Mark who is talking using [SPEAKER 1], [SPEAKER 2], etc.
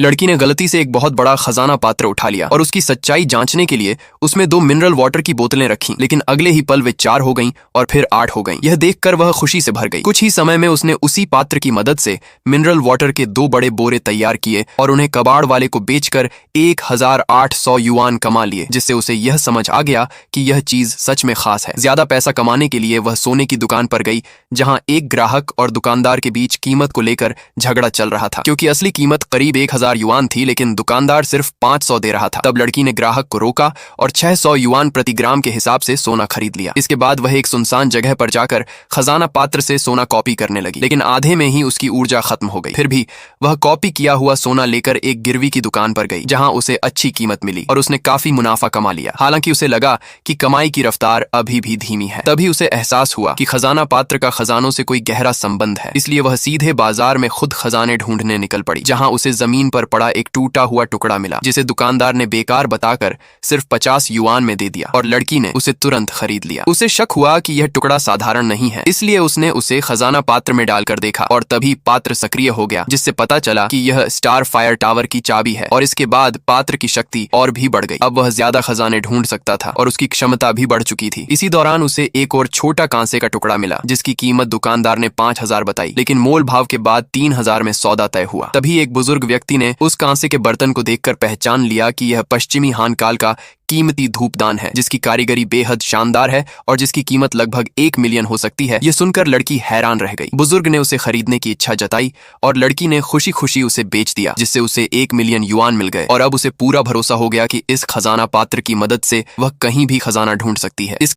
[SPEAKER 1] लड़की ने गलती से एक बहुत बड़ा खजाना पात्र उठा लिया और उसकी सच्चाई जांचने के लिए उसमें 2 मिनरल वाटर की बोतलें रखीं, लेकिन अगले ही पल वे 4 हो गईं और फिर 8 हो गईं। यह देखकर वह खुशी से भर गई। कुछ ही समय में उसने उसी पात्र की मदद से मिनरल वाटर के 2 बड़े बोरे तैयार किए और उन्हें कबाड़ वाले को बेचकर 1800 युआन कमा लिए, जिससे उसे यह समझ आ गया कि यह चीज सच में खास है। ज्यादा पैसा कमाने के लिए वह सोने की दुकान पर गई, जहां एक ग्राहक और दुकानदार के बीच कीमत को लेकर झगड़ा चल रहा था, क्योंकि असली कीमत करीब 1000 युआन थी, लेकिन दुकानदार सिर्फ 500 दे रहा था। तब लड़की ने ग्राहक को रोका और 600 युआन प्रति ग्राम के हिसाब से सोना खरीद लिया। इसके बाद वह एक सुनसान जगह पर जाकर खजाना पात्र से सोना कॉपी करने लगी, लेकिन आधे में ही उसकी ऊर्जा खत्म हो गई। फिर भी वह कॉपी किया हुआ सोना लेकर एक गिरवी की दुकान पर गई, जहां उसे अच्छी कीमत मिली और उसने काफी मुनाफा कमा लिया। हालांकि उसे लगा कि कमाई की रफ्तार अभी भी धीमी है। तभी उसे एहसास हुआ कि खजाना पात्र का खजानों से कोई गहरा संबंध है, इसलिए वह सीधे बाजार में खुद खजाने ढूंढने निकल पड़ी, जहां उसे जमीन पर पड़ा एक टूटा हुआ टुकड़ा मिला, जिसे दुकानदार ने बेकार बताकर सिर्फ 50 युआन में दे दिया और लड़की ने उसे तुरंत खरीद लिया। उसे शक हुआ कि यह टुकड़ा साधारण नहीं है, इसलिए उसने उसे खजाना पात्र में डालकर देखा और तभी पात्र सक्रिय हो गया, जिससे पता चला कि यह स्टार फायर टावर की चाबी है। और इसके बाद पात्र की शक्ति और भी बढ़ गई। अब वह ज्यादा खजाने ढूंढ सकता था और उसकी क्षमता भी बढ़ चुकी थी। इसी दौरान उसे एक और छोटा कांसे का टुकड़ा मिला, जिसकी कीमत दुकानदार ने 5000 बताई, लेकिन मोल भाव के बाद 3000 में सौदा तय हुआ। तभी एक बुजुर्ग व्यक्ति ने उस कांसे के बर्तन को देखकर पहचान लिया कि यह पश्चिमी हान काल का कीमती धूपदान है, जिसकी कारीगरी बेहद शानदार है और जिसकी कीमत लगभग 1 मिलियन हो सकती है। यह सुनकर लड़की हैरान रह गई। बुजुर्ग ने उसे खरीदने की इच्छा जताई और लड़की ने खुशी खुशी उसे बेच दिया, जिससे उसे 1 मिलियन युआन मिल गए और अब उसे पूरा भरोसा हो गया कि इस खजाना पात्र की मदद से वह कहीं भी खजाना ढूंढ सकती है। इस